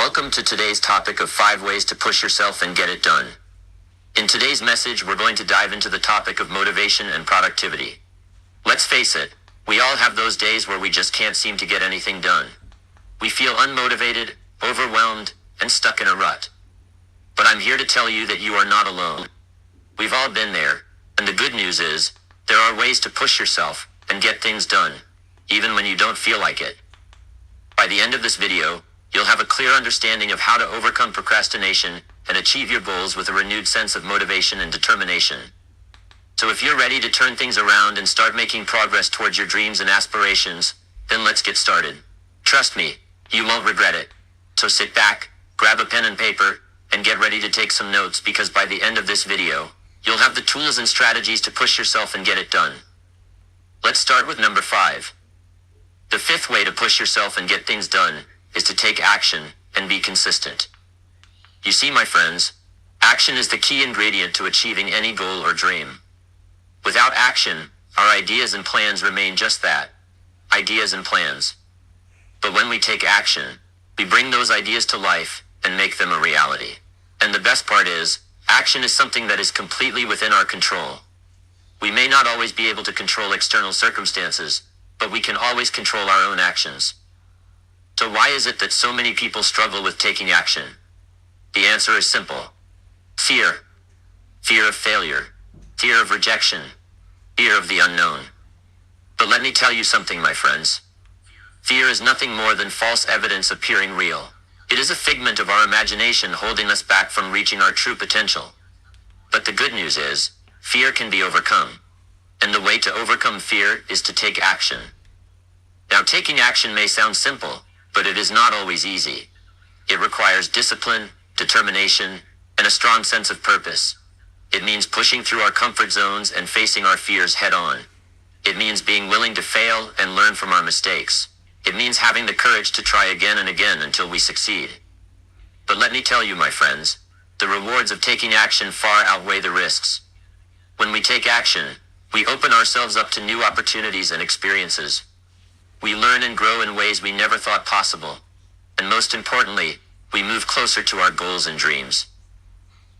Welcome to today's topic of 5 ways to push yourself and get it done. In today's message, we're going to dive into the topic of motivation and productivity. Let's face it, we all have those days where we just can't seem to get anything done. We feel unmotivated, overwhelmed, and stuck in a rut. But I'm here to tell you that you are not alone. We've all been there, and the good news is, there are ways to push yourself and get things done, even when you don't feel like it. By the end of this video, you'll have a clear understanding of how to overcome procrastination and achieve your goals with a renewed sense of motivation and determination. So if you're ready to turn things around and start making progress towards your dreams and aspirations, then let's get started. Trust me, you won't regret it. So sit back, grab a pen and paper, and get ready to take some notes, because by the end of this video, you'll have the tools and strategies to push yourself and get it done. Let's start with number 5. The 5th way to push yourself and get things done is to take action and be consistent. You see, my friends, action is the key ingredient to achieving any goal or dream. Without action, our ideas and plans remain just that, ideas and plans. But when we take action, we bring those ideas to life and make them a reality. And the best part is, action is something that is completely within our control. We may not always be able to control external circumstances, but we can always control our own actions. So why is it that so many people struggle with taking action? The answer is simple. Fear. Fear of failure. Fear of rejection. Fear of the unknown. But let me tell you something, my friends. Fear is nothing more than false evidence appearing real. It is a figment of our imagination holding us back from reaching our true potential. But the good news is, fear can be overcome. And the way to overcome fear is to take action. Now, taking action may sound simple, but it is not always easy. It requires discipline, determination, and a strong sense of purpose. It means pushing through our comfort zones and facing our fears head on. It means being willing to fail and learn from our mistakes. It means having the courage to try again and again until we succeed. But let me tell you, my friends, the rewards of taking action far outweigh the risks. When we take action, we open ourselves up to new opportunities and experiences. We learn and grow in ways we never thought possible. And most importantly, we move closer to our goals and dreams.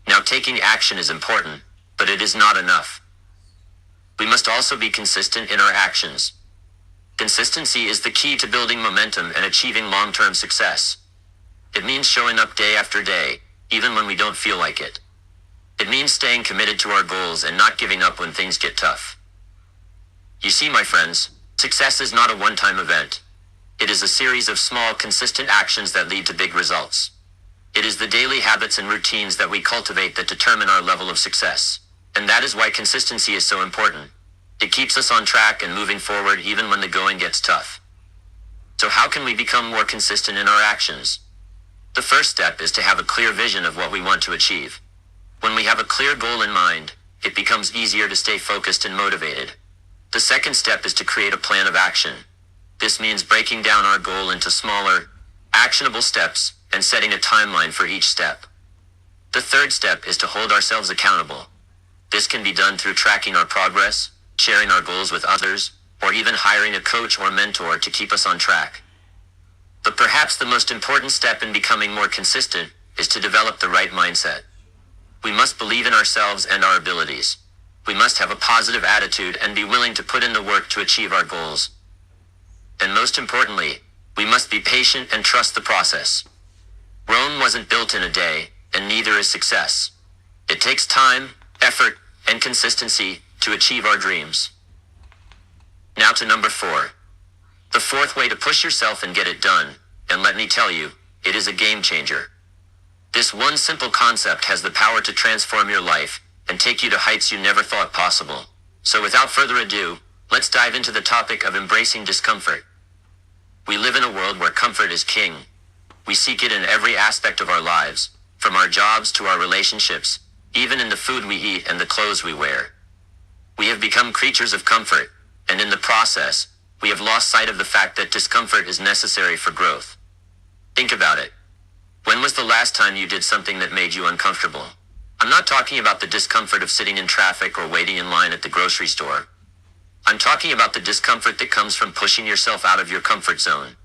Now, taking action is important, but it is not enough. We must also be consistent in our actions. Consistency is the key to building momentum and achieving long-term success. It means showing up day after day, even when we don't feel like it. It means staying committed to our goals and not giving up when things get tough. You see, my friends, success is not a one-time event. It is a series of small, consistent actions that lead to big results. It is the daily habits and routines that we cultivate that determine our level of success. And that is why consistency is so important. It keeps us on track and moving forward even when the going gets tough. So how can we become more consistent in our actions? The first step is to have a clear vision of what we want to achieve. When we have a clear goal in mind, it becomes easier to stay focused and motivated. The second step is to create a plan of action. This means breaking down our goal into smaller, actionable steps and setting a timeline for each step. The third step is to hold ourselves accountable. This can be done through tracking our progress, sharing our goals with others, or even hiring a coach or mentor to keep us on track. But perhaps the most important step in becoming more consistent is to develop the right mindset. We must believe in ourselves and our abilities. We must have a positive attitude and be willing to put in the work to achieve our goals. And most importantly, we must be patient and trust the process. Rome wasn't built in a day, and neither is success. It takes time, effort, and consistency to achieve our dreams. Now to number 4. The 4th way to push yourself and get it done, and let me tell you, it is a game changer. This one simple concept has the power to transform your life and take you to heights you never thought possible. So without further ado, let's dive into the topic of embracing discomfort. We live in a world where comfort is king. We seek it in every aspect of our lives, from our jobs to our relationships, even in the food we eat and the clothes we wear. We have become creatures of comfort, and in the process, we have lost sight of the fact that discomfort is necessary for growth. Think about it. When was the last time you did something that made you uncomfortable? I'm not talking about the discomfort of sitting in traffic or waiting in line at the grocery store. I'm talking about the discomfort that comes from pushing yourself out of your comfort zone.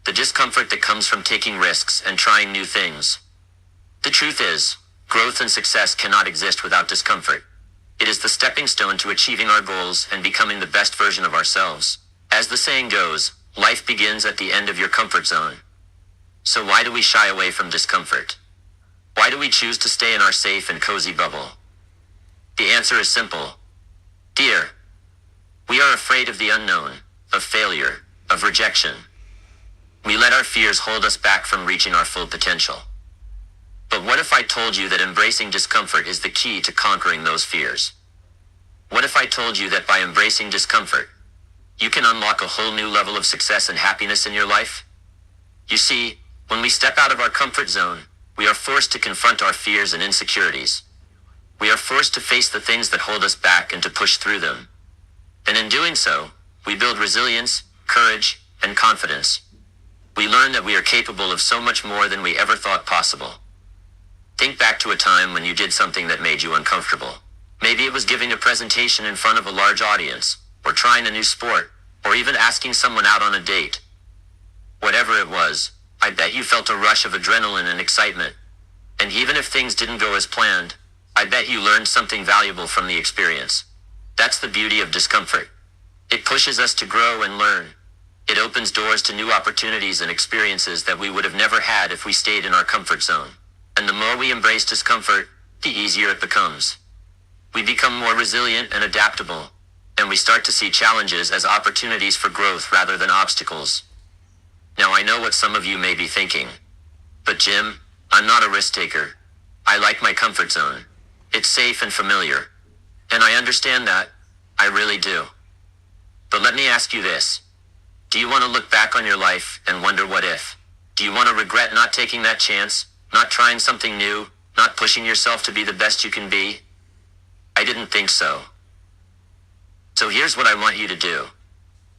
The discomfort that comes from taking risks and trying new things. The truth is, growth and success cannot exist without discomfort. It is the stepping stone to achieving our goals and becoming the best version of ourselves. As the saying goes, life begins at the end of your comfort zone. So why do we shy away from discomfort? Why do we choose to stay in our safe and cozy bubble? The answer is simple. Dear, we are afraid of the unknown, of failure, of rejection. We let our fears hold us back from reaching our full potential. But what if I told you that embracing discomfort is the key to conquering those fears? What if I told you that by embracing discomfort, you can unlock a whole new level of success and happiness in your life? You see, when we step out of our comfort zone, we are forced to confront our fears and insecurities. We are forced to face the things that hold us back and to push through them. And in doing so, we build resilience, courage, and confidence. We learn that we are capable of so much more than we ever thought possible. Think back to a time when you did something that made you uncomfortable. Maybe it was giving a presentation in front of a large audience, or trying a new sport, or even asking someone out on a date. Whatever it was, I bet you felt a rush of adrenaline and excitement. And even if things didn't go as planned, I bet you learned something valuable from the experience. That's the beauty of discomfort. It pushes us to grow and learn. It opens doors to new opportunities and experiences that we would have never had if we stayed in our comfort zone. And the more we embrace discomfort, the easier it becomes. We become more resilient and adaptable, and we start to see challenges as opportunities for growth rather than obstacles. Now I know what some of you may be thinking. But Jim, I'm not a risk taker. I like my comfort zone. It's safe and familiar. And I understand that. I really do. But let me ask you this. Do you want to look back on your life and wonder what if? Do you want to regret not taking that chance, not trying something new, not pushing yourself to be the best you can be? I didn't think so. So here's what I want you to do.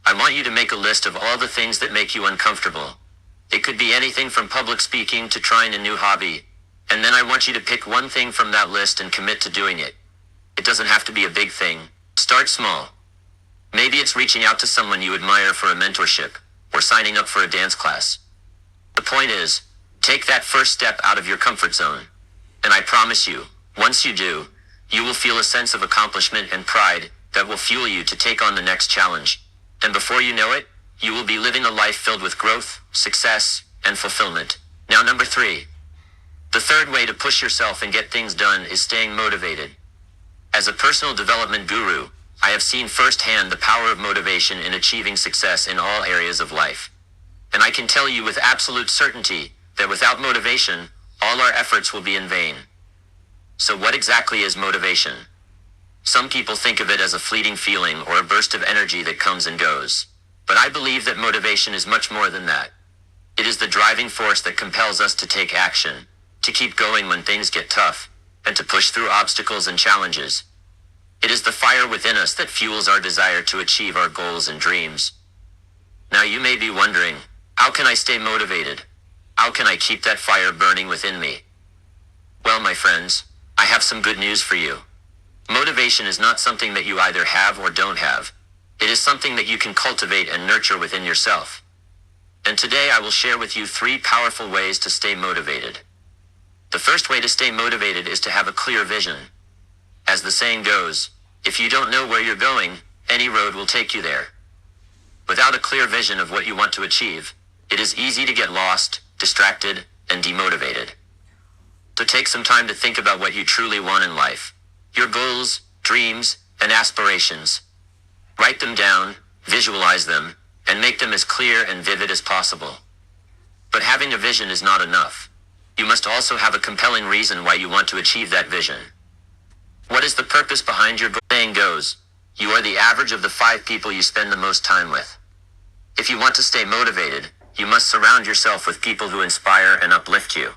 I want you to make a list of all the things that make you uncomfortable. It could be anything from public speaking to trying a new hobby. And then I want you to pick one thing from that list and commit to doing it. It doesn't have to be a big thing. Start small. Maybe it's reaching out to someone you admire for a mentorship, or signing up for a dance class. The point is, take that first step out of your comfort zone. And I promise you, once you do, you will feel a sense of accomplishment and pride that will fuel you to take on the next challenge. And before you know it, you will be living a life filled with growth, success, and fulfillment. Now number 3. The third way to push yourself and get things done is staying motivated. As a personal development guru, I have seen firsthand the power of motivation in achieving success in all areas of life. And I can tell you with absolute certainty that without motivation, all our efforts will be in vain. So what exactly is motivation? Some people think of it as a fleeting feeling or a burst of energy that comes and goes. But I believe that motivation is much more than that. It is the driving force that compels us to take action, to keep going when things get tough, and to push through obstacles and challenges. It is the fire within us that fuels our desire to achieve our goals and dreams. Now you may be wondering, how can I stay motivated? How can I keep that fire burning within me? Well, my friends, I have some good news for you. Motivation is not something that you either have or don't have. It is something that you can cultivate and nurture within yourself. And today I will share with you 3 powerful ways to stay motivated. The first way to stay motivated is to have a clear vision. As the saying goes, if you don't know where you're going, any road will take you there. Without a clear vision of what you want to achieve, it is easy to get lost, distracted, and demotivated. So take some time to think about what you truly want in life. Your goals, dreams, and aspirations. Write them down, visualize them, and make them as clear and vivid as possible. But having a vision is not enough. You must also have a compelling reason why you want to achieve that vision. What is the purpose behind your goal? The saying goes, you are the average of the 5 people you spend the most time with. If you want to stay motivated, you must surround yourself with people who inspire and uplift you.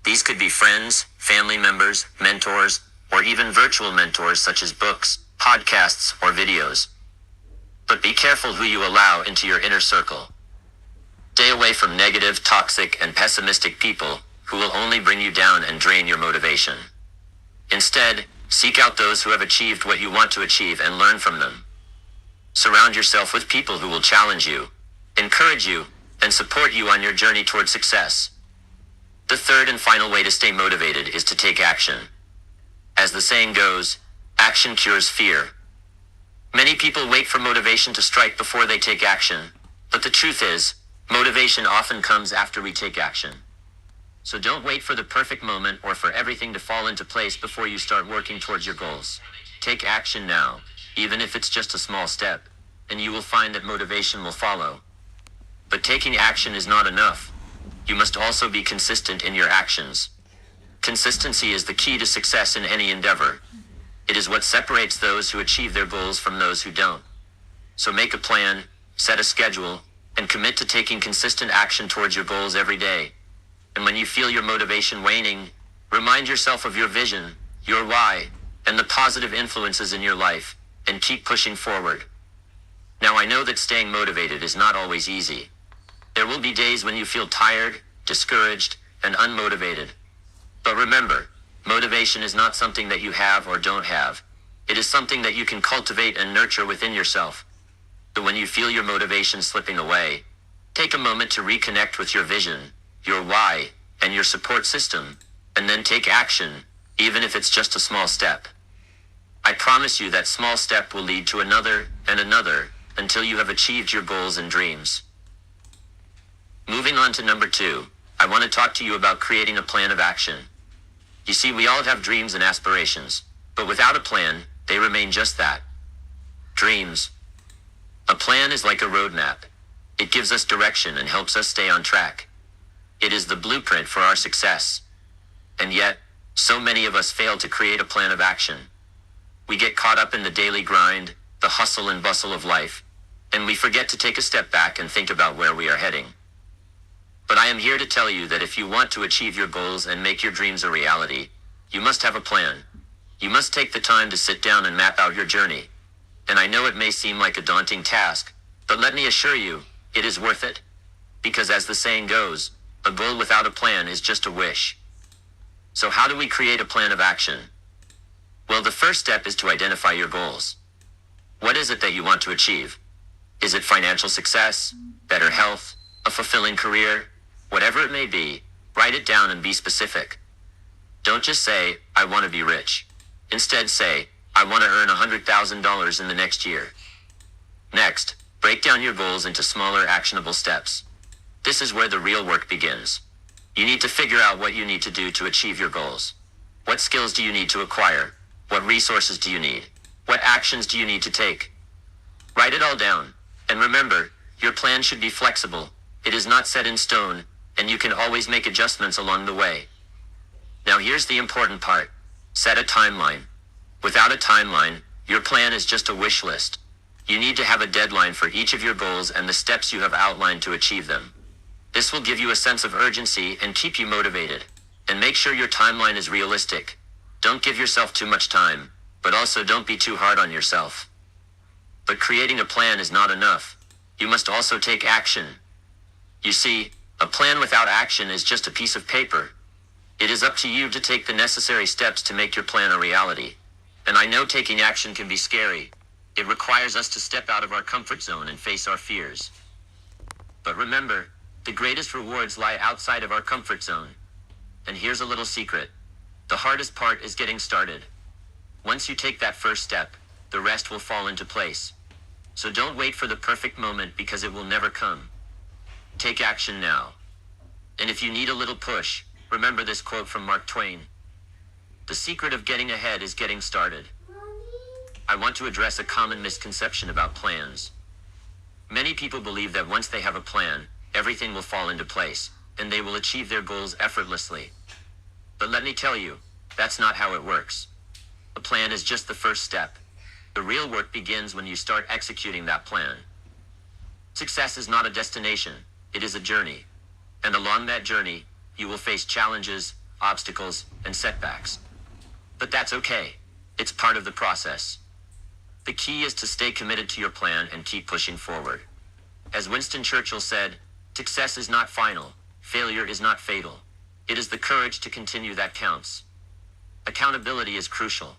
These could be friends, family members, mentors, or even virtual mentors such as books, podcasts, or videos. But be careful who you allow into your inner circle. Stay away from negative, toxic, and pessimistic people who will only bring you down and drain your motivation. Instead, seek out those who have achieved what you want to achieve and learn from them. Surround yourself with people who will challenge you, encourage you, and support you on your journey toward success. The third and final way to stay motivated is to take action. As the saying goes, action cures fear. Many people wait for motivation to strike before they take action, but the truth is, motivation often comes after we take action. So don't wait for the perfect moment or for everything to fall into place before you start working towards your goals. Take action now, even if it's just a small step, and you will find that motivation will follow. But taking action is not enough. You must also be consistent in your actions. Consistency is the key to success in any endeavor. It is what separates those who achieve their goals from those who don't. So make a plan, set a schedule, and commit to taking consistent action towards your goals every day. And when you feel your motivation waning, remind yourself of your vision, your why, and the positive influences in your life, and keep pushing forward. Now I know that staying motivated is not always easy. There will be days when you feel tired, discouraged, and unmotivated. But remember, motivation is not something that you have or don't have. It is something that you can cultivate and nurture within yourself. So when you feel your motivation slipping away, take a moment to reconnect with your vision, your why, and your support system, and then take action, even if it's just a small step. I promise you that small step will lead to another and another until you have achieved your goals and dreams. Moving on to number 2, I want to talk to you about creating a plan of action. You see, we all have dreams and aspirations, but without a plan, they remain just that. Dreams. A plan is like a roadmap. It gives us direction and helps us stay on track. It is the blueprint for our success. And yet, so many of us fail to create a plan of action. We get caught up in the daily grind, the hustle and bustle of life, and we forget to take a step back and think about where we are heading. But I am here to tell you that if you want to achieve your goals and make your dreams a reality, you must have a plan. You must take the time to sit down and map out your journey. And I know it may seem like a daunting task, but let me assure you, it is worth it. Because as the saying goes, a goal without a plan is just a wish. So how do we create a plan of action? Well, the first step is to identify your goals. What is it that you want to achieve? Is it financial success, better health, a fulfilling career? Whatever it may be, write it down and be specific. Don't just say, I want to be rich. Instead say, I want to earn $100,000 in the next year. Next, break down your goals into smaller actionable steps. This is where the real work begins. You need to figure out what you need to do to achieve your goals. What skills do you need to acquire? What resources do you need? What actions do you need to take? Write it all down. And remember, your plan should be flexible. It is not set in stone, and you can always make adjustments along the way. Now here's the important part. Set a timeline. Without a timeline, your plan is just a wish list. You need to have a deadline for each of your goals and the steps you have outlined to achieve them. This will give you a sense of urgency and keep you motivated. And make sure your timeline is realistic. Don't give yourself too much time, but also don't be too hard on yourself. But creating a plan is not enough. You must also take action. You see, a plan without action is just a piece of paper. It is up to you to take the necessary steps to make your plan a reality. And I know taking action can be scary. It requires us to step out of our comfort zone and face our fears. But remember, the greatest rewards lie outside of our comfort zone. And here's a little secret. The hardest part is getting started. Once you take that first step, the rest will fall into place. So don't wait for the perfect moment because it will never come. Take action now. And if you need a little push, remember this quote from Mark Twain. The secret of getting ahead is getting started. I want to address a common misconception about plans. Many people believe that once they have a plan, everything will fall into place, and they will achieve their goals effortlessly. But let me tell you, that's not how it works. A plan is just the first step. The real work begins when you start executing that plan. Success is not a destination, it is a journey. And along that journey, you will face challenges, obstacles, and setbacks. But that's okay. It's part of the process. The key is to stay committed to your plan and keep pushing forward. As Winston Churchill said, success is not final, failure is not fatal. It is the courage to continue that counts. Accountability is crucial.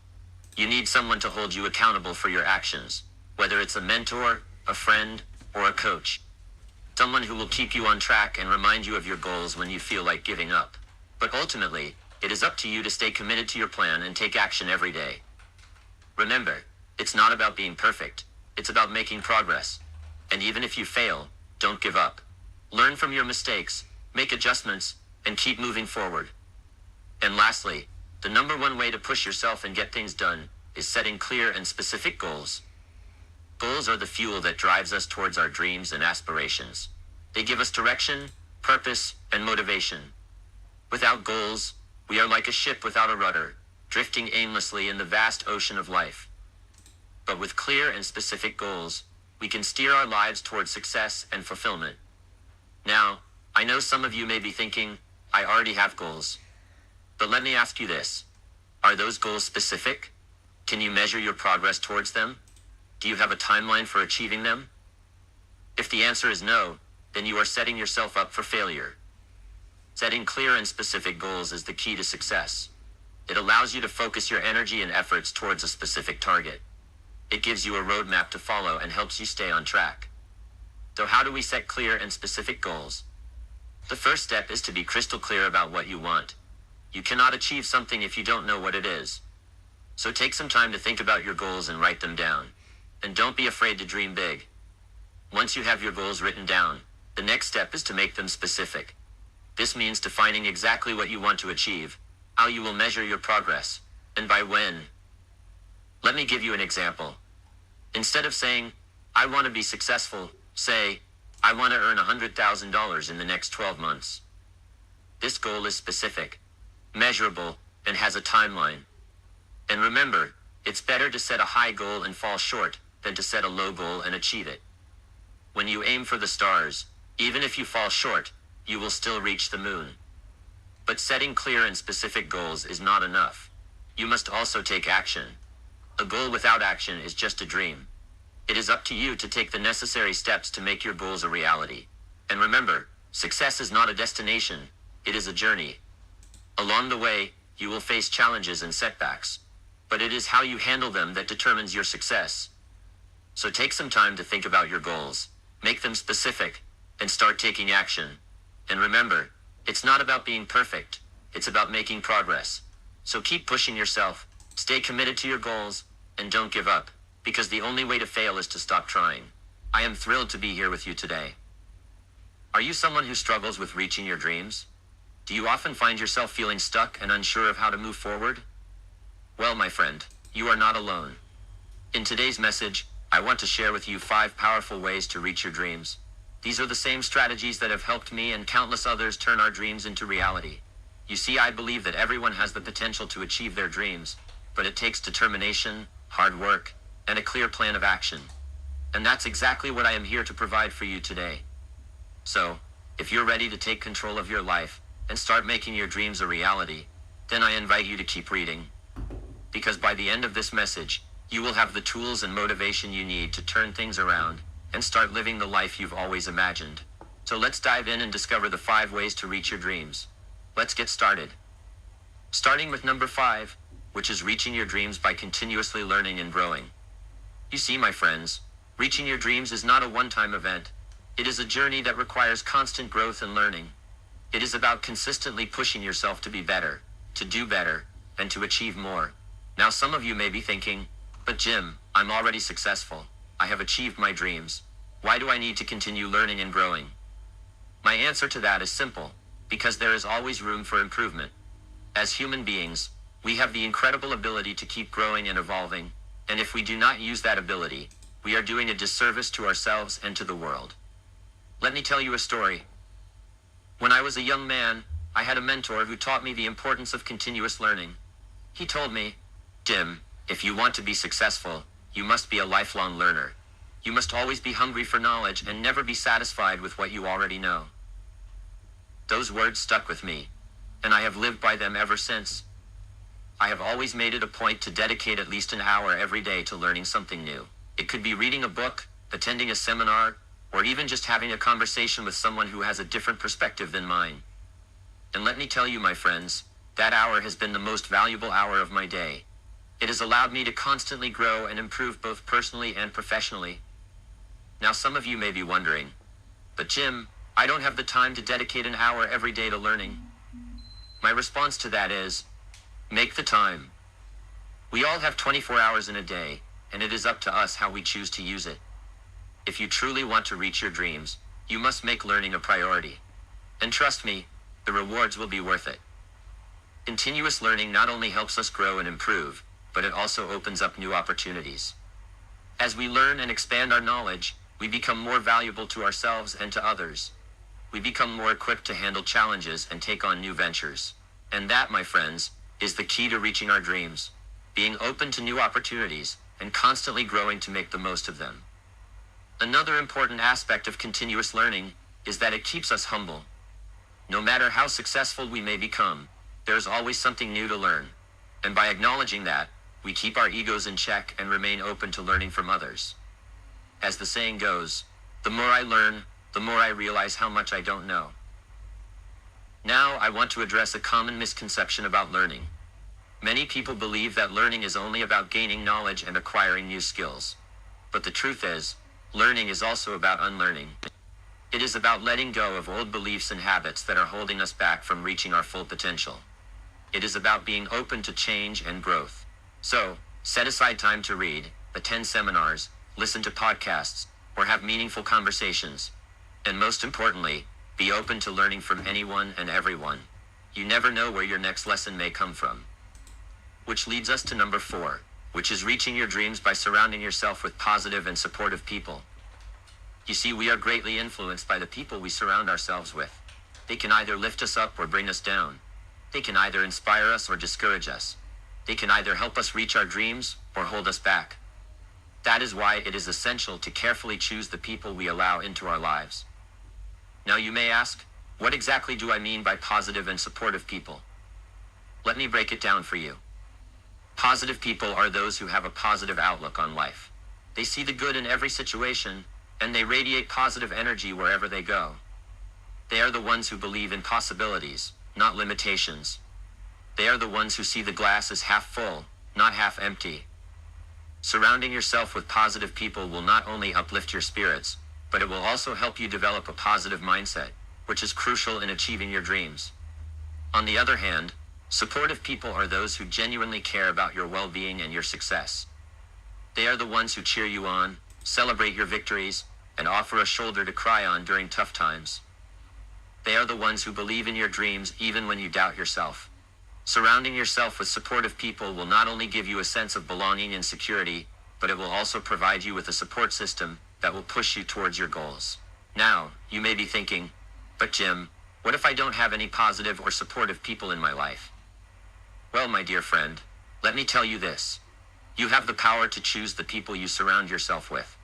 You need someone to hold you accountable for your actions, whether it's a mentor, a friend, or a coach. Someone who will keep you on track and remind you of your goals when you feel like giving up. But ultimately, it is up to you to stay committed to your plan and take action every day. Remember, it's not about being perfect, it's about making progress. And even if you fail, don't give up. Learn from your mistakes, make adjustments, and keep moving forward. And lastly, the number one way to push yourself and get things done is setting clear and specific goals. Goals are the fuel that drives us towards our dreams and aspirations. They give us direction, purpose, and motivation. Without goals, we are like a ship without a rudder, drifting aimlessly in the vast ocean of life. But with clear and specific goals, we can steer our lives towards success and fulfillment. Now, I know some of you may be thinking, I already have goals. But let me ask you this. Are those goals specific? Can you measure your progress towards them? Do you have a timeline for achieving them? If the answer is no, then you are setting yourself up for failure. Setting clear and specific goals is the key to success. It allows you to focus your energy and efforts towards a specific target. It gives you a roadmap to follow and helps you stay on track. So how do we set clear and specific goals? The first step is to be crystal clear about what you want. You cannot achieve something if you don't know what it is. So take some time to think about your goals and write them down. And don't be afraid to dream big. Once you have your goals written down, the next step is to make them specific. This means defining exactly what you want to achieve, how you will measure your progress, and by when. Let me give you an example. Instead of saying, I want to be successful, say, I want to earn $100,000 in the next 12 months. This goal is specific, measurable, and has a timeline. And remember, it's better to set a high goal and fall short than to set a low goal and achieve it. When you aim for the stars, even if you fall short, you will still reach the moon. But setting clear and specific goals is not enough. You must also take action. A goal without action is just a dream. It is up to you to take the necessary steps to make your goals a reality. And remember, success is not a destination, it is a journey. Along the way, you will face challenges and setbacks. But it is how you handle them that determines your success. So take some time to think about your goals, make them specific, and start taking action. And remember, it's not about being perfect, it's about making progress. So keep pushing yourself, stay committed to your goals, and don't give up, because the only way to fail is to stop trying. I am thrilled to be here with you today. Are you someone who struggles with reaching your dreams? Do you often find yourself feeling stuck and unsure of how to move forward? Well, my friend, you are not alone. In today's message, I want to share with you 5 powerful ways to reach your dreams. These are the same strategies that have helped me and countless others turn our dreams into reality. You see, I believe that everyone has the potential to achieve their dreams, but it takes determination, hard work, and a clear plan of action. And that's exactly what I am here to provide for you today. So, if you're ready to take control of your life and start making your dreams a reality, then I invite you to keep reading. Because by the end of this message, you will have the tools and motivation you need to turn things around and start living the life you've always imagined. So let's dive in and discover the 5 ways to reach your dreams. Let's get started. Starting with number 5, which is reaching your dreams by continuously learning and growing. You see, my friends, reaching your dreams is not a one-time event. It is a journey that requires constant growth and learning. It is about consistently pushing yourself to be better, to do better, and to achieve more. Now some of you may be thinking, but Jim, I'm already successful. I have achieved my dreams. Why do I need to continue learning and growing? My answer to that is simple, because there is always room for improvement. As human beings, we have the incredible ability to keep growing and evolving, and if we do not use that ability, we are doing a disservice to ourselves and to the world. Let me tell you a story. When I was a young man, I had a mentor who taught me the importance of continuous learning. He told me, Jim, if you want to be successful, you must be a lifelong learner. You must always be hungry for knowledge and never be satisfied with what you already know. Those words stuck with me, and I have lived by them ever since. I have always made it a point to dedicate at least an hour every day to learning something new. It could be reading a book, attending a seminar, or even just having a conversation with someone who has a different perspective than mine. And let me tell you, my friends, that hour has been the most valuable hour of my day. It has allowed me to constantly grow and improve both personally and professionally. Now some of you may be wondering, But Jim, I don't have the time to dedicate an hour every day to learning. My response to that is, make the time. We all have 24 hours in a day, and it is up to us how we choose to use it. If you truly want to reach your dreams, you must make learning a priority. And trust me, the rewards will be worth it. Continuous learning not only helps us grow and improve, but it also opens up new opportunities. As we learn and expand our knowledge, we become more valuable to ourselves and to others. We become more equipped to handle challenges and take on new ventures. And that, my friends, is the key to reaching our dreams. Being open to new opportunities and constantly growing to make the most of them. Another important aspect of continuous learning is that it keeps us humble. No matter how successful we may become, there is always something new to learn. And by acknowledging that, we keep our egos in check and remain open to learning from others. As the saying goes, the more I learn, the more I realize how much I don't know. Now I want to address a common misconception about learning. Many people believe that learning is only about gaining knowledge and acquiring new skills. But the truth is, learning is also about unlearning. It is about letting go of old beliefs and habits that are holding us back from reaching our full potential. It is about being open to change and growth. So, set aside time to read, attend seminars, listen to podcasts, or have meaningful conversations. And most importantly, be open to learning from anyone and everyone. You never know where your next lesson may come from. Which leads us to number 4, which is reaching your dreams by surrounding yourself with positive and supportive people. You see, we are greatly influenced by the people we surround ourselves with. They can either lift us up or bring us down. They can either inspire us or discourage us. They can either help us reach our dreams or hold us back. That is why it is essential to carefully choose the people we allow into our lives. Now you may ask, what exactly do I mean by positive and supportive people? Let me break it down for you. Positive people are those who have a positive outlook on life. They see the good in every situation, and they radiate positive energy wherever they go. They are the ones who believe in possibilities, not limitations. They are the ones who see the glass as half full, not half empty. Surrounding yourself with positive people will not only uplift your spirits, but it will also help you develop a positive mindset, which is crucial in achieving your dreams. On the other hand, supportive people are those who genuinely care about your well-being and your success. They are the ones who cheer you on, celebrate your victories, and offer a shoulder to cry on during tough times. They are the ones who believe in your dreams even when you doubt yourself. Surrounding yourself with supportive people will not only give you a sense of belonging and security, but it will also provide you with a support system that will push you towards your goals. Now, you may be thinking, but Jim, what if I don't have any positive or supportive people in my life? Well, my dear friend, let me tell you this. You have the power to choose the people you surround yourself with.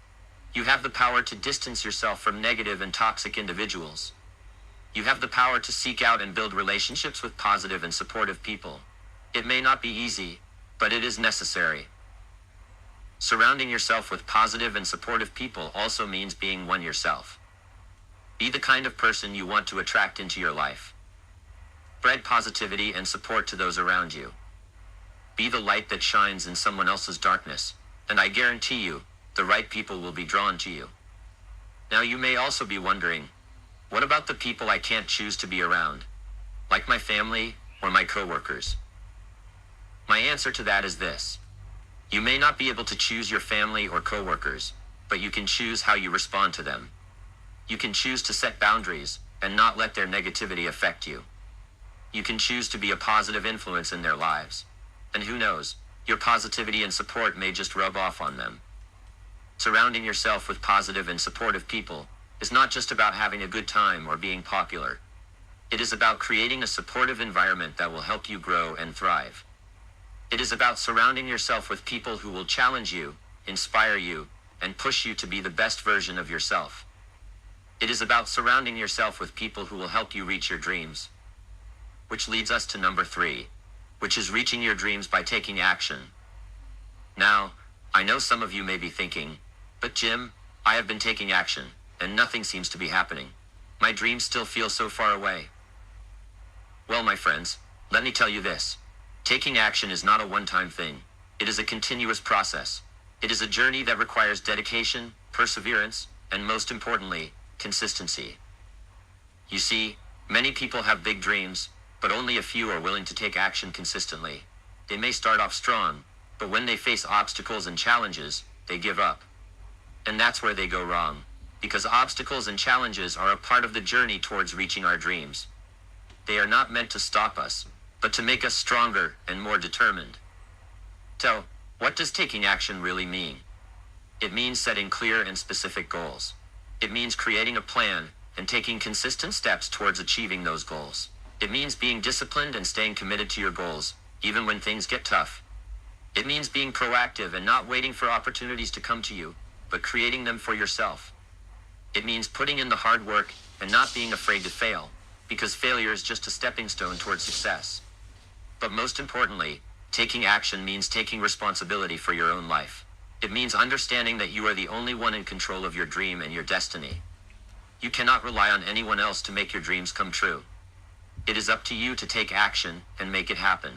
You have the power to distance yourself from negative and toxic individuals. You have the power to seek out and build relationships with positive and supportive people. It may not be easy, but it is necessary. Surrounding yourself with positive and supportive people also means being one yourself. Be the kind of person you want to attract into your life. Spread positivity and support to those around you. Be the light that shines in someone else's darkness, and I guarantee you, the right people will be drawn to you. Now you may also be wondering, what about the people I can't choose to be around? Like my family or my coworkers? My answer to that is this. You may not be able to choose your family or coworkers, but you can choose how you respond to them. You can choose to set boundaries and not let their negativity affect you. You can choose to be a positive influence in their lives. And who knows, your positivity and support may just rub off on them. Surrounding yourself with positive and supportive people is not just about having a good time or being popular. It is about creating a supportive environment that will help you grow and thrive. It is about surrounding yourself with people who will challenge you, inspire you, and push you to be the best version of yourself. It is about surrounding yourself with people who will help you reach your dreams. Which leads us to number 3, which is reaching your dreams by taking action. Now, I know some of you may be thinking, but Jim, I have been taking action, and nothing seems to be happening. My dreams still feel so far away. Well, my friends, let me tell you this. Taking action is not a one-time thing. It is a continuous process. It is a journey that requires dedication, perseverance, and most importantly, consistency. You see, many people have big dreams, but only a few are willing to take action consistently. They may start off strong, but when they face obstacles and challenges, they give up. And that's where they go wrong, because obstacles and challenges are a part of the journey towards reaching our dreams. They are not meant to stop us, but to make us stronger and more determined. So, what does taking action really mean? It means setting clear and specific goals. It means creating a plan and taking consistent steps towards achieving those goals. It means being disciplined and staying committed to your goals, even when things get tough. It means being proactive and not waiting for opportunities to come to you, but creating them for yourself. It means putting in the hard work and not being afraid to fail, because failure is just a stepping stone towards success. But most importantly, taking action means taking responsibility for your own life. It means understanding that you are the only one in control of your dream and your destiny. You cannot rely on anyone else to make your dreams come true. It is up to you to take action and make it happen.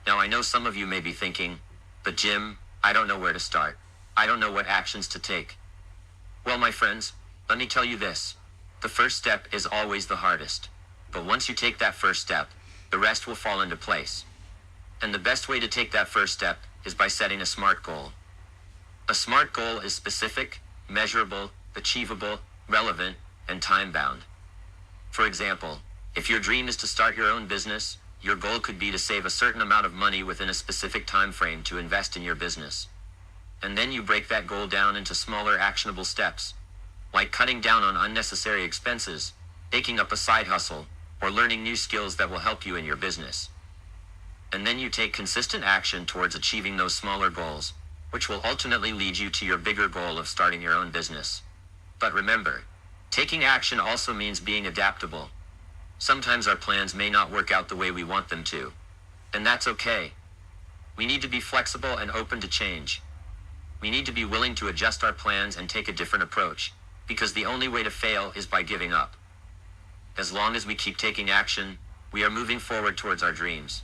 Now I know some of you may be thinking, but Jim, I don't know where to start. I don't know what actions to take. Well, my friends, let me tell you this. The first step is always the hardest. But once you take that first step, the rest will fall into place. And the best way to take that first step is by setting a SMART goal. A SMART goal is specific, measurable, achievable, relevant, and time-bound. For example, if your dream is to start your own business, your goal could be to save a certain amount of money within a specific time frame to invest in your business. And then you break that goal down into smaller actionable steps, like cutting down on unnecessary expenses, taking up a side hustle, or learning new skills that will help you in your business. And then you take consistent action towards achieving those smaller goals, which will ultimately lead you to your bigger goal of starting your own business. But remember, taking action also means being adaptable. Sometimes our plans may not work out the way we want them to, and that's okay. We need to be flexible and open to change. We need to be willing to adjust our plans and take a different approach, because the only way to fail is by giving up. As long as we keep taking action, we are moving forward towards our dreams.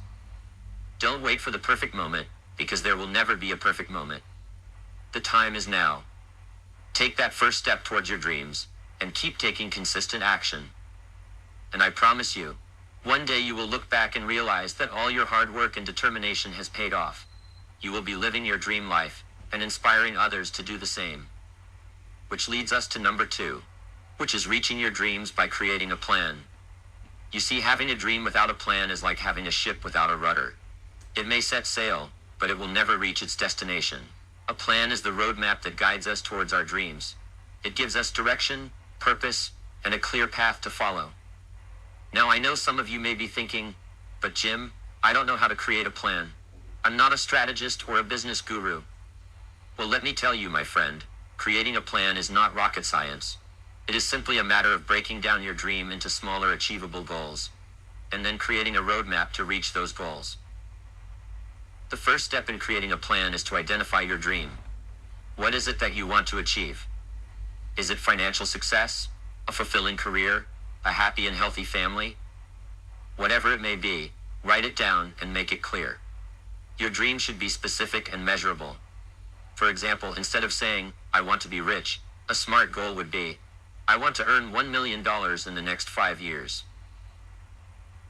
Don't wait for the perfect moment, because there will never be a perfect moment. The time is now. Take that first step towards your dreams, and keep taking consistent action. And I promise you, one day you will look back and realize that all your hard work and determination has paid off. You will be living your dream life, and inspiring others to do the same. Which leads us to number 2, which is reaching your dreams by creating a plan. You see, having a dream without a plan is like having a ship without a rudder. It may set sail, but it will never reach its destination. A plan is the roadmap that guides us towards our dreams. It gives us direction, purpose, and a clear path to follow. Now I know some of you may be thinking, but Jim, I don't know how to create a plan. I'm not a strategist or a business guru. Well, let me tell you, my friend, creating a plan is not rocket science. It is simply a matter of breaking down your dream into smaller achievable goals, and then creating a roadmap to reach those goals. The first step in creating a plan is to identify your dream. What is it that you want to achieve? Is it financial success, a fulfilling career, a happy and healthy family? Whatever it may be, write it down and make it clear. Your dream should be specific and measurable. For example, instead of saying, I want to be rich, a SMART goal would be, I want to earn $1 million in the next 5 years.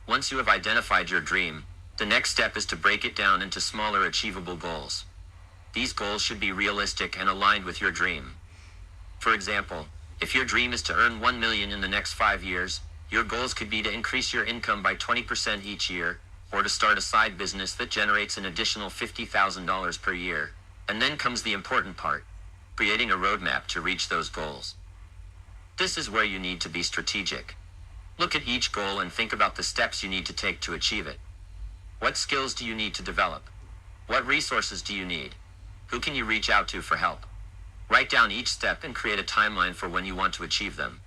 Once you have identified your dream, the next step is to break it down into smaller achievable goals. These goals should be realistic and aligned with your dream. For example, if your dream is to earn $1 million in the next 5 years, your goals could be to increase your income by 20% each year, or to start a side business that generates an additional $50,000 per year. And then comes the important part, creating a roadmap to reach those goals. This is where you need to be strategic. Look at each goal and think about the steps you need to take to achieve it. What skills do you need to develop? What resources do you need? Who can you reach out to for help? Write down each step and create a timeline for when you want to achieve them.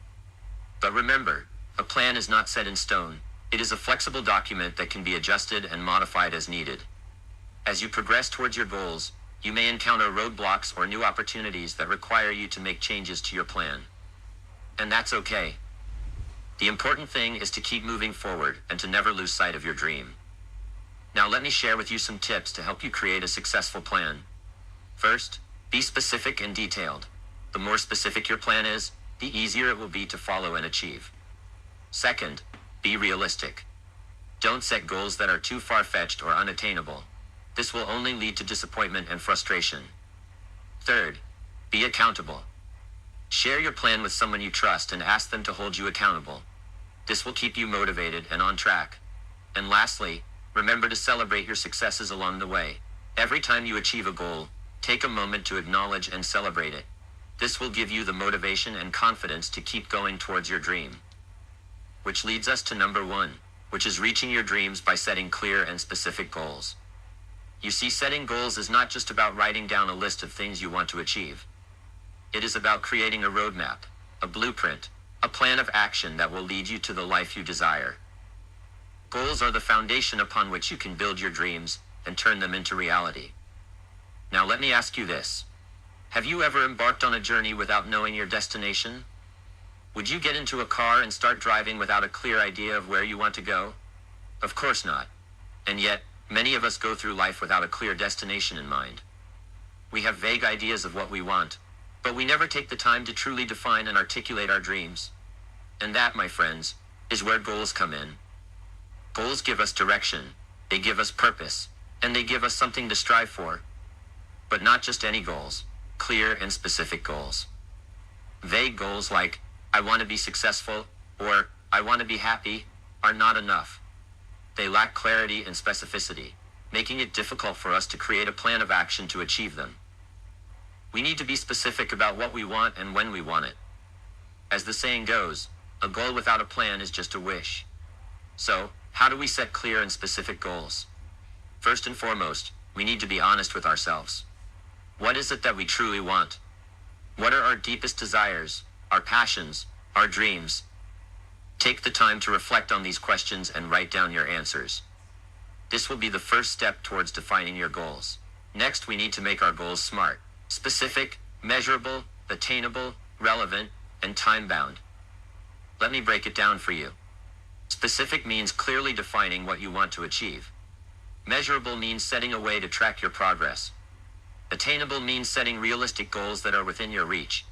But remember, a plan is not set in stone. It is a flexible document that can be adjusted and modified as needed. As you progress towards your goals, you may encounter roadblocks or new opportunities that require you to make changes to your plan. And that's okay. The important thing is to keep moving forward and to never lose sight of your dream. Now let me share with you some tips to help you create a successful plan. First, be specific and detailed. The more specific your plan is, the easier it will be to follow and achieve. Second, be realistic. Don't set goals that are too far-fetched or unattainable. This will only lead to disappointment and frustration. Third, be accountable. Share your plan with someone you trust and ask them to hold you accountable. This will keep you motivated and on track. And lastly, remember to celebrate your successes along the way. Every time you achieve a goal, take a moment to acknowledge and celebrate it. This will give you the motivation and confidence to keep going towards your dream. Which leads us to number 1, which is reaching your dreams by setting clear and specific goals. You see, setting goals is not just about writing down a list of things you want to achieve. It is about creating a roadmap, a blueprint, a plan of action that will lead you to the life you desire. Goals are the foundation upon which you can build your dreams and turn them into reality. Now let me ask you this. Have you ever embarked on a journey without knowing your destination? Would you get into a car and start driving without a clear idea of where you want to go? Of course not. And yet, many of us go through life without a clear destination in mind. We have vague ideas of what we want, but we never take the time to truly define and articulate our dreams. And that, my friends, is where goals come in. Goals give us direction, they give us purpose, and they give us something to strive for. But not just any goals, clear and specific goals. Vague goals like, I want to be successful, or I want to be happy, are not enough. They lack clarity and specificity, making it difficult for us to create a plan of action to achieve them. We need to be specific about what we want and when we want it. As the saying goes, a goal without a plan is just a wish. So, how do we set clear and specific goals? First and foremost, we need to be honest with ourselves. What is it that we truly want? What are our deepest desires, our passions, our dreams? Take the time to reflect on these questions and write down your answers. This will be the first step towards defining your goals. Next, we need to make our goals smart, specific, measurable, attainable, relevant, and time-bound. Let me break it down for you. Specific means clearly defining what you want to achieve. Measurable means setting a way to track your progress. Attainable means setting realistic goals that are within your reach.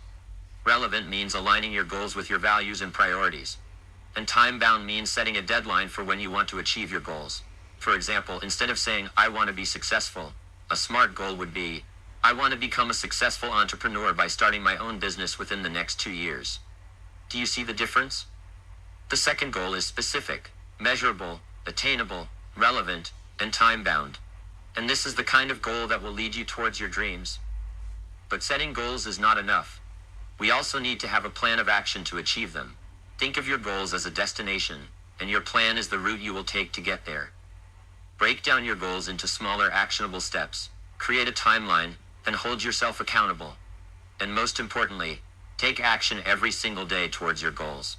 Relevant means aligning your goals with your values and priorities. And time-bound means setting a deadline for when you want to achieve your goals. For example, instead of saying, I want to be successful, a smart goal would be, I want to become a successful entrepreneur by starting my own business within the next 2 years. Do you see the difference? The second goal is specific, measurable, attainable, relevant, and time-bound. And this is the kind of goal that will lead you towards your dreams. But setting goals is not enough. We also need to have a plan of action to achieve them. Think of your goals as a destination, and your plan is the route you will take to get there. Break down your goals into smaller actionable steps, create a timeline, and hold yourself accountable. And most importantly, take action every single day towards your goals.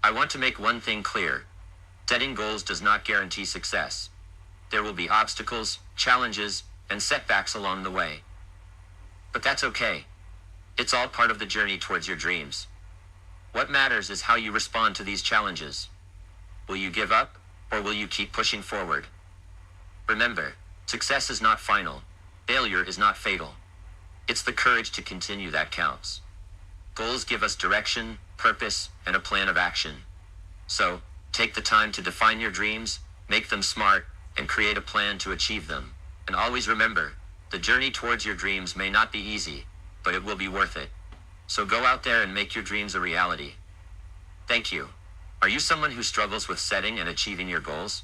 I want to make one thing clear. Setting goals does not guarantee success. There will be obstacles, challenges, and setbacks along the way. But that's okay. It's all part of the journey towards your dreams. What matters is how you respond to these challenges. Will you give up, or will you keep pushing forward? Remember, success is not final. Failure is not fatal. It's the courage to continue that counts. Goals give us direction, purpose, and a plan of action. So, take the time to define your dreams, make them smart, and create a plan to achieve them. And always remember, the journey towards your dreams may not be easy, but it will be worth it. So go out there and make your dreams a reality. Thank you. Are you someone who struggles with setting and achieving your goals?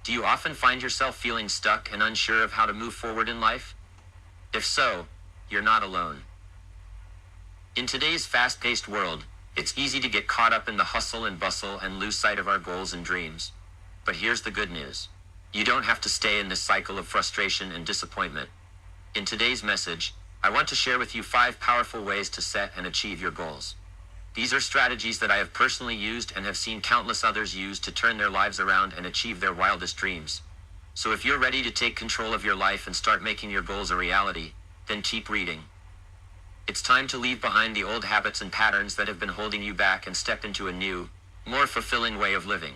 Do you often find yourself feeling stuck and unsure of how to move forward in life? If so, you're not alone. In today's fast-paced world, it's easy to get caught up in the hustle and bustle and lose sight of our goals and dreams. But here's the good news. You don't have to stay in this cycle of frustration and disappointment. In today's message, I want to share with you 5 powerful ways to set and achieve your goals. These are strategies that I have personally used and have seen countless others use to turn their lives around and achieve their wildest dreams. So if you're ready to take control of your life and start making your goals a reality, then keep reading. It's time to leave behind the old habits and patterns that have been holding you back and step into a new, more fulfilling way of living.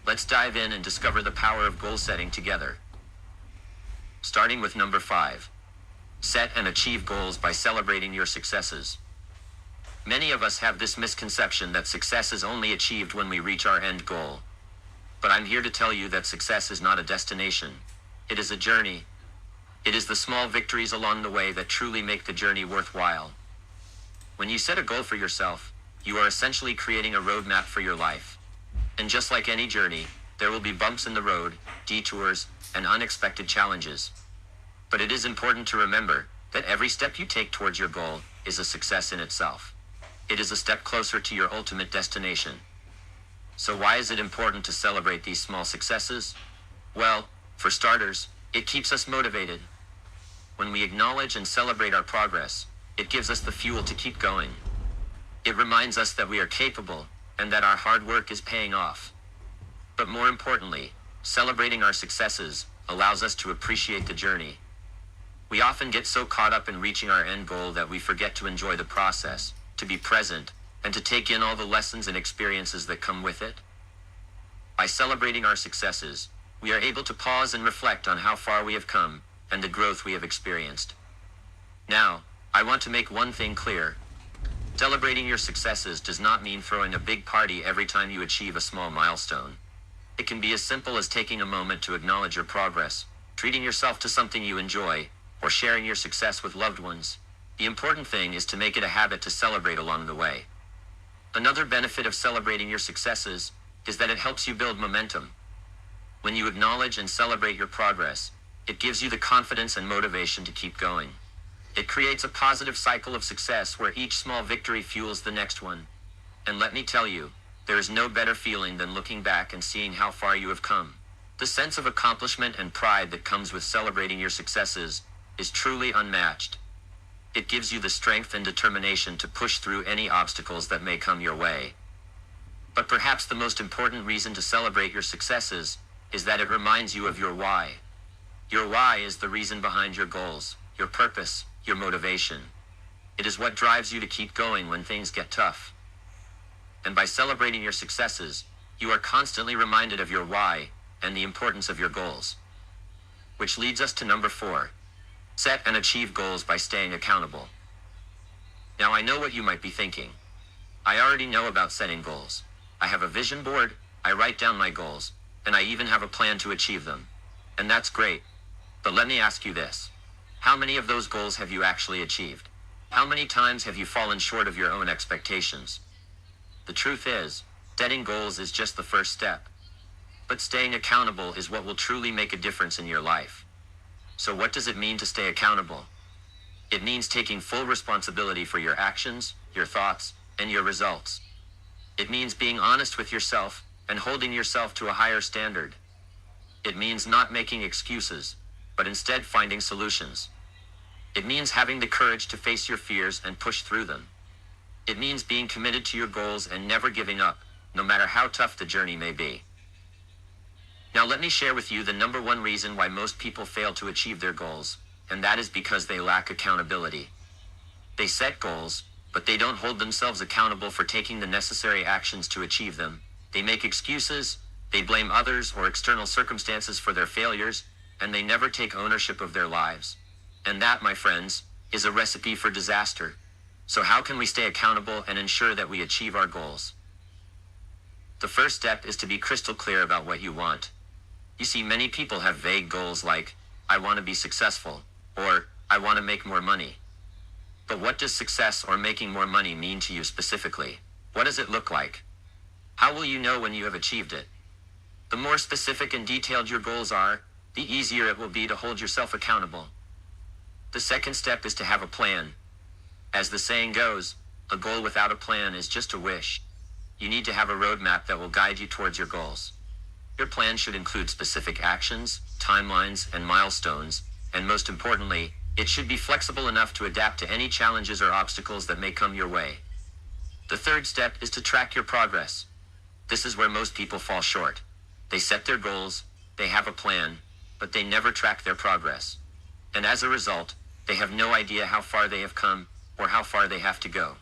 Let's dive in and discover the power of goal setting together. Starting with number 5. Set and achieve goals by celebrating your successes. Many of us have this misconception that success is only achieved when we reach our end goal. But I'm here to tell you that success is not a destination. It is a journey. It is the small victories along the way that truly make the journey worthwhile. When you set a goal for yourself, you are essentially creating a roadmap for your life. And just like any journey, there will be bumps in the road, detours, and unexpected challenges. But it is important to remember that every step you take towards your goal is a success in itself. It is a step closer to your ultimate destination. So why is it important to celebrate these small successes? Well, for starters, it keeps us motivated. When we acknowledge and celebrate our progress, it gives us the fuel to keep going. It reminds us that we are capable and that our hard work is paying off. But more importantly, celebrating our successes allows us to appreciate the journey. We often get so caught up in reaching our end goal that we forget to enjoy the process, to be present, and to take in all the lessons and experiences that come with it. By celebrating our successes, we are able to pause and reflect on how far we have come and the growth we have experienced. Now, I want to make one thing clear. Celebrating your successes does not mean throwing a big party every time you achieve a small milestone. It can be as simple as taking a moment to acknowledge your progress, treating yourself to something you enjoy, or sharing your success with loved ones. The important thing is to make it a habit to celebrate along the way. Another benefit of celebrating your successes is that it helps you build momentum. When you acknowledge and celebrate your progress, it gives you the confidence and motivation to keep going. It creates a positive cycle of success where each small victory fuels the next one. And let me tell you, there is no better feeling than looking back and seeing how far you have come. The sense of accomplishment and pride that comes with celebrating your successes is truly unmatched. It gives you the strength and determination to push through any obstacles that may come your way. But perhaps the most important reason to celebrate your successes is that it reminds you of your why. Your why is the reason behind your goals, your purpose, your motivation. It is what drives you to keep going when things get tough. And by celebrating your successes, you are constantly reminded of your why and the importance of your goals. Which leads us to number 4. Set and achieve goals by staying accountable. Now I know what you might be thinking. I already know about setting goals. I have a vision board, I write down my goals, and I even have a plan to achieve them. And that's great. But let me ask you this. How many of those goals have you actually achieved? How many times have you fallen short of your own expectations? The truth is, setting goals is just the first step. But staying accountable is what will truly make a difference in your life. So what does it mean to stay accountable? It means taking full responsibility for your actions, your thoughts, and your results. It means being honest with yourself and holding yourself to a higher standard. It means not making excuses, but instead finding solutions. It means having the courage to face your fears and push through them. It means being committed to your goals and never giving up, no matter how tough the journey may be. Now let me share with you the number 1 reason why most people fail to achieve their goals, and that is because they lack accountability. They set goals, but they don't hold themselves accountable for taking the necessary actions to achieve them. They make excuses, they blame others or external circumstances for their failures, and they never take ownership of their lives. And that, my friends, is a recipe for disaster. So how can we stay accountable and ensure that we achieve our goals? The first step is to be crystal clear about what you want. You see, many people have vague goals like, I want to be successful, or I want to make more money. But what does success or making more money mean to you specifically? What does it look like? How will you know when you have achieved it? The more specific and detailed your goals are, the easier it will be to hold yourself accountable. The second step is to have a plan. As the saying goes, a goal without a plan is just a wish. You need to have a roadmap that will guide you towards your goals. Your plan should include specific actions, timelines, and milestones, and most importantly, it should be flexible enough to adapt to any challenges or obstacles that may come your way. The third step is to track your progress. This is where most people fall short. They set their goals, they have a plan, but they never track their progress. And as a result, they have no idea how far they have come, or how far they have to go.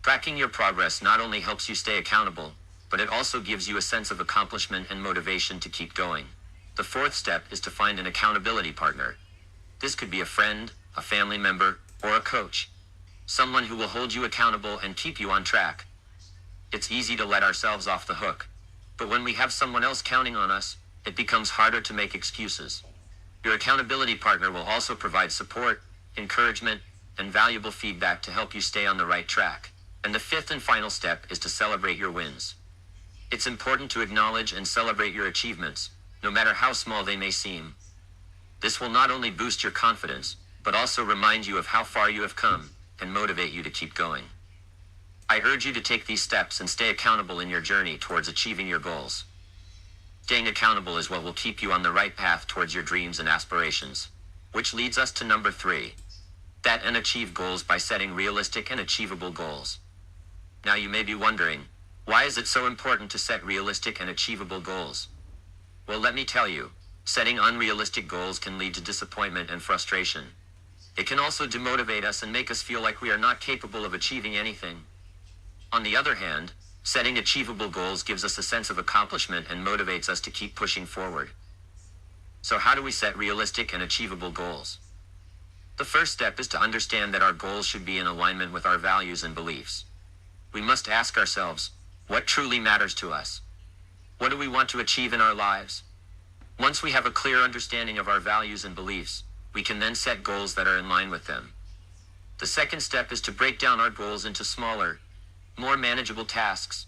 Tracking your progress not only helps you stay accountable, but it also gives you a sense of accomplishment and motivation to keep going. The fourth step is to find an accountability partner. This could be a friend, a family member, or a coach. someone who will hold you accountable and keep you on track. It's easy to let ourselves off the hook, but when we have someone else counting on us, it becomes harder to make excuses. Your accountability partner will also provide support, encouragement, and valuable feedback to help you stay on the right track. And the fifth and final step is to celebrate your wins. It's important to acknowledge and celebrate your achievements, no matter how small they may seem. This will not only boost your confidence, but also remind you of how far you have come and motivate you to keep going. I urge you to take these steps and stay accountable in your journey towards achieving your goals. Staying accountable is what will keep you on the right path towards your dreams and aspirations. Which leads us to number 3. Set and achieve goals by setting realistic and achievable goals. Now you may be wondering, why is it so important to set realistic and achievable goals? Well, let me tell you, setting unrealistic goals can lead to disappointment and frustration. It can also demotivate us and make us feel like we are not capable of achieving anything. On the other hand, setting achievable goals gives us a sense of accomplishment and motivates us to keep pushing forward. So how do we set realistic and achievable goals? The first step is to understand that our goals should be in alignment with our values and beliefs. We must ask ourselves, what truly matters to us? What do we want to achieve in our lives? Once we have a clear understanding of our values and beliefs, we can then set goals that are in line with them. The second step is to break down our goals into smaller, more manageable tasks.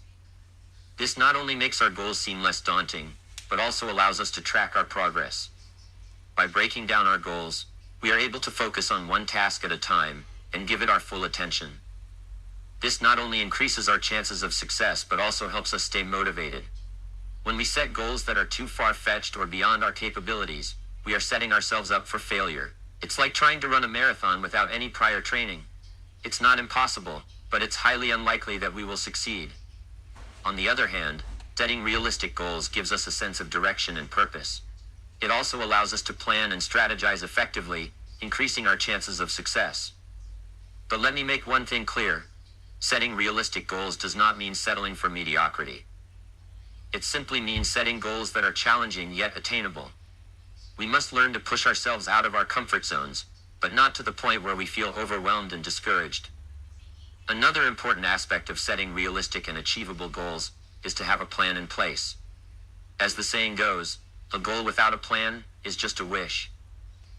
This not only makes our goals seem less daunting, but also allows us to track our progress. By breaking down our goals, we are able to focus on one task at a time and give it our full attention. This not only increases our chances of success, but also helps us stay motivated. When we set goals that are too far-fetched or beyond our capabilities, we are setting ourselves up for failure. It's like trying to run a marathon without any prior training. It's not impossible, but it's highly unlikely that we will succeed. On the other hand, setting realistic goals gives us a sense of direction and purpose. It also allows us to plan and strategize effectively, increasing our chances of success. But let me make one thing clear. Setting realistic goals does not mean settling for mediocrity. It simply means setting goals that are challenging yet attainable. We must learn to push ourselves out of our comfort zones, but not to the point where we feel overwhelmed and discouraged. Another important aspect of setting realistic and achievable goals is to have a plan in place. As the saying goes, a goal without a plan is just a wish.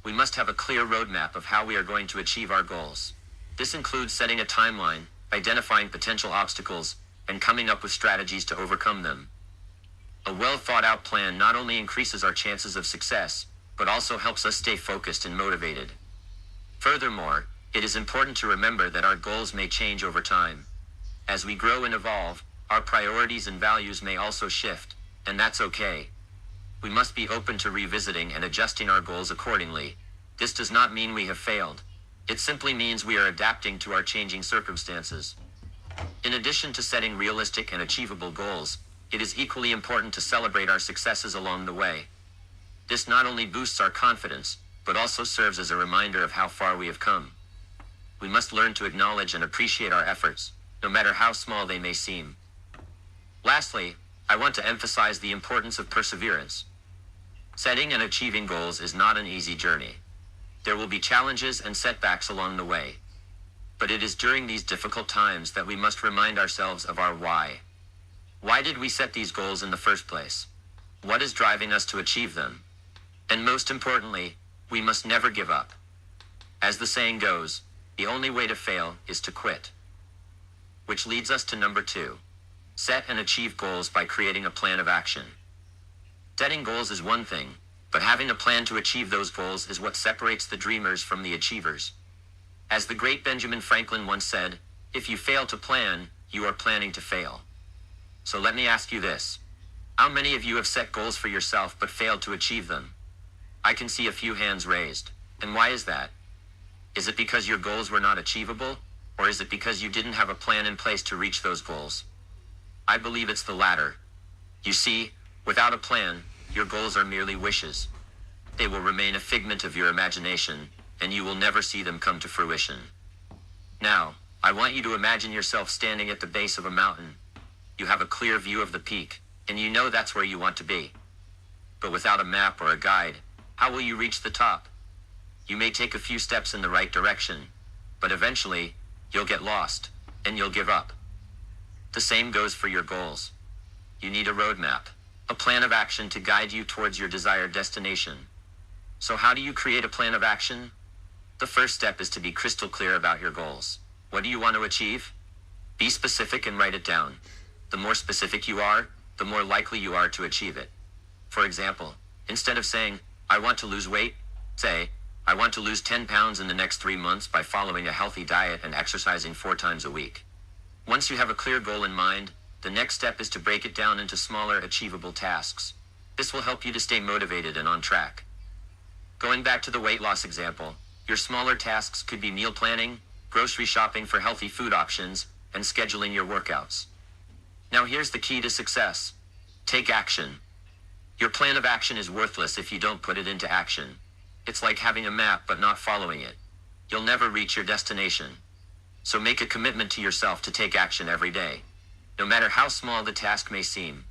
We must have a clear roadmap of how we are going to achieve our goals. This includes setting a timeline, identifying potential obstacles, and coming up with strategies to overcome them. A well-thought-out plan not only increases our chances of success, but also helps us stay focused and motivated. Furthermore, it is important to remember that our goals may change over time. As we grow and evolve, our priorities and values may also shift, and that's okay. We must be open to revisiting and adjusting our goals accordingly. This does not mean we have failed. It simply means we are adapting to our changing circumstances. In addition to setting realistic and achievable goals, it is equally important to celebrate our successes along the way. This not only boosts our confidence, but also serves as a reminder of how far we have come. We must learn to acknowledge and appreciate our efforts, no matter how small they may seem. Lastly, I want to emphasize the importance of perseverance. Setting and achieving goals is not an easy journey. There will be challenges and setbacks along the way. But it is during these difficult times that we must remind ourselves of our why. Why did we set these goals in the first place? What is driving us to achieve them? And most importantly, we must never give up. As the saying goes, the only way to fail is to quit. Which leads us to number 2. Set and achieve goals by creating a plan of action. Setting goals is one thing, but having a plan to achieve those goals is what separates the dreamers from the achievers. As the great Benjamin Franklin once said, if you fail to plan, you are planning to fail. So let me ask you this. How many of you have set goals for yourself but failed to achieve them? I can see a few hands raised. And why is that? Is it because your goals were not achievable, or is it because you didn't have a plan in place to reach those goals? I believe it's the latter. You see, without a plan, your goals are merely wishes. They will remain a figment of your imagination, and you will never see them come to fruition. Now, I want you to imagine yourself standing at the base of a mountain. You have a clear view of the peak, and you know that's where you want to be. But without a map or a guide, how will you reach the top? You may take a few steps in the right direction, but eventually, You'll get lost, and you'll give up. The same goes for your goals. You need a roadmap, a plan of action to guide you towards your desired destination. So how do you create a plan of action? The first step is to be crystal clear about your goals. What do you want to achieve? Be specific and write it down. The more specific you are, the more likely you are to achieve it. For example, instead of saying, I want to lose weight, say, I want to lose 10 pounds in the next 3 months by following a healthy diet and exercising 4 times a week. Once you have a clear goal in mind, the next step is to break it down into smaller, achievable tasks. This will help you to stay motivated and on track. Going back to the weight loss example, your smaller tasks could be meal planning, grocery shopping for healthy food options, and scheduling your workouts. Now here's the key to success. Take action. Your plan of action is worthless if you don't put it into action. It's like having a map but not following it. You'll never reach your destination. So make a commitment to yourself to take action every day, no matter how small the task may seem.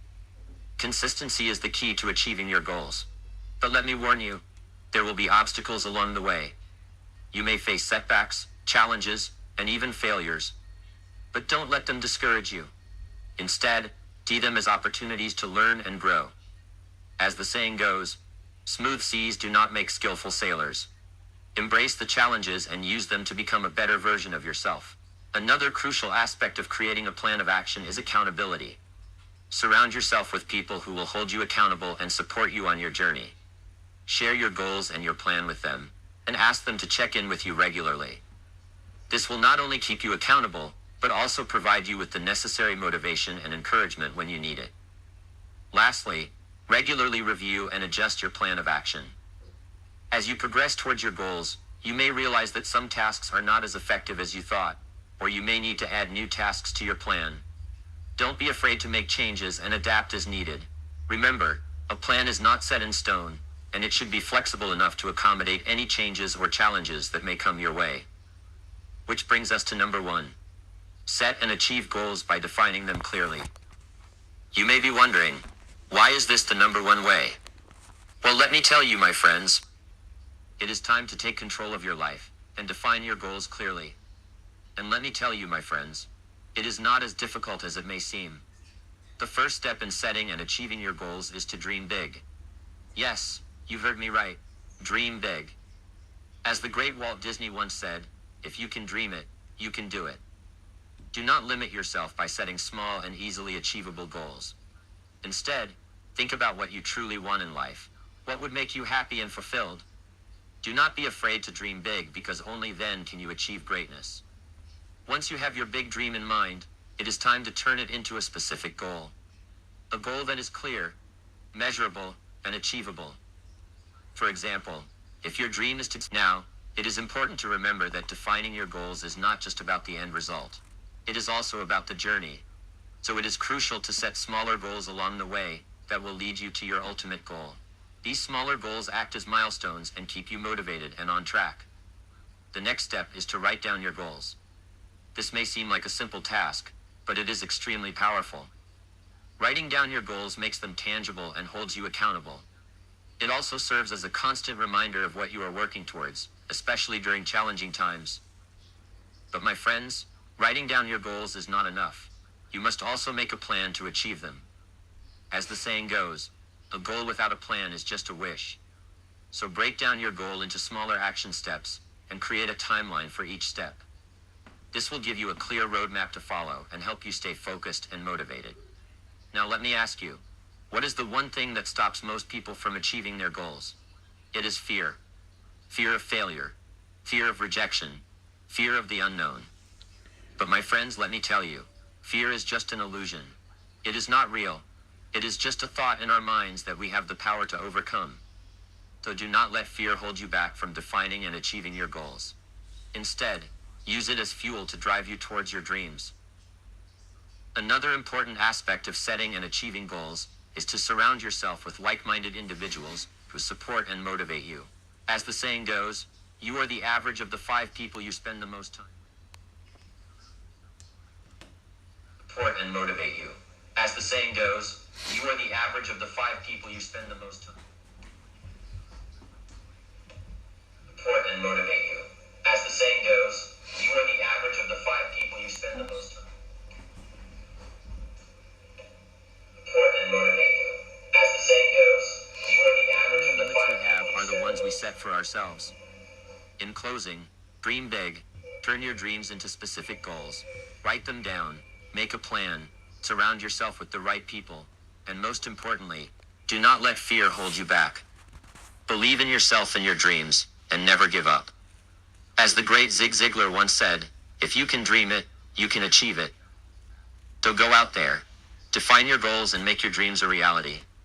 Consistency is the key to achieving your goals. But let me warn you, there will be obstacles along the way. You may face setbacks, challenges, and even failures. But don't let them discourage you. Instead, see them as opportunities to learn and grow. As the saying goes, smooth seas do not make skillful sailors. Embrace the challenges and use them to become a better version of yourself. Another crucial aspect of creating a plan of action is accountability. Surround yourself with people who will hold you accountable and support you on your journey. Share your goals and your plan with them, and ask them to check in with you regularly. This will not only keep you accountable, but also provide you with the necessary motivation and encouragement when you need it. Lastly, regularly review and adjust your plan of action. As you progress towards your goals, you may realize that some tasks are not as effective as you thought, or you may need to add new tasks to your plan. Don't be afraid to make changes and adapt as needed. Remember, a plan is not set in stone, and it should be flexible enough to accommodate any changes or challenges that may come your way. Which brings us to number 1. Set and achieve goals by defining them clearly. You may be wondering, why is this the number 1 way? Well, let me tell you, my friends. It is time to take control of your life and define your goals clearly. And let me tell you, my friends, it is not as difficult as it may seem. The first step in setting and achieving your goals is to dream big. Yes, you heard me right. Dream big. As the great Walt Disney once said, if you can dream it, you can do it. Do not limit yourself by setting small and easily achievable goals. Instead, think about what you truly want in life. What would make you happy and fulfilled? Do not be afraid to dream big, because only then can you achieve greatness. Once you have your big dream in mind, it is time to turn it into a specific goal. A goal that is clear, measurable, and achievable. For example, if your dream is to now, it is important to remember that defining your goals is not just about the end result. It is also about the journey. So it is crucial to set smaller goals along the way that will lead you to your ultimate goal. These smaller goals act as milestones and keep you motivated and on track. The next step is to write down your goals. This may seem like a simple task, but it is extremely powerful. Writing down your goals makes them tangible and holds you accountable. It also serves as a constant reminder of what you are working towards, especially during challenging times. But my friends, writing down your goals is not enough. You must also make a plan to achieve them. As the saying goes, a goal without a plan is just a wish. So break down your goal into smaller action steps and create a timeline for each step. This will give you a clear roadmap to follow and help you stay focused and motivated. Now let me ask you, what is the one thing that stops most people from achieving their goals? It is fear. Fear of failure. Fear of rejection. Fear of the unknown. But my friends, let me tell you, fear is just an illusion. It is not real. It is just a thought in our minds that we have the power to overcome. So do not let fear hold you back from defining and achieving your goals. Instead, use it as fuel to drive you towards your dreams. Another important aspect of setting and achieving goals is to surround yourself with like-minded individuals who support and motivate you. As the saying goes, you are the average of the 5 people you spend the most time with. Support and motivate you. As the saying goes, you are the average of the 5 people you spend the most time with. Support and motivate you. As the saying goes, you are the average of the 5 for ourselves. In closing, dream big. Turn your dreams into specific goals. Write them down. Make a plan. Surround yourself with the right people. And most importantly, do not let fear hold you back. Believe in yourself and your dreams, and never give up. As the great Zig Ziglar once said, if you can dream it, you can achieve it. So go out there, define your goals and make your dreams a reality.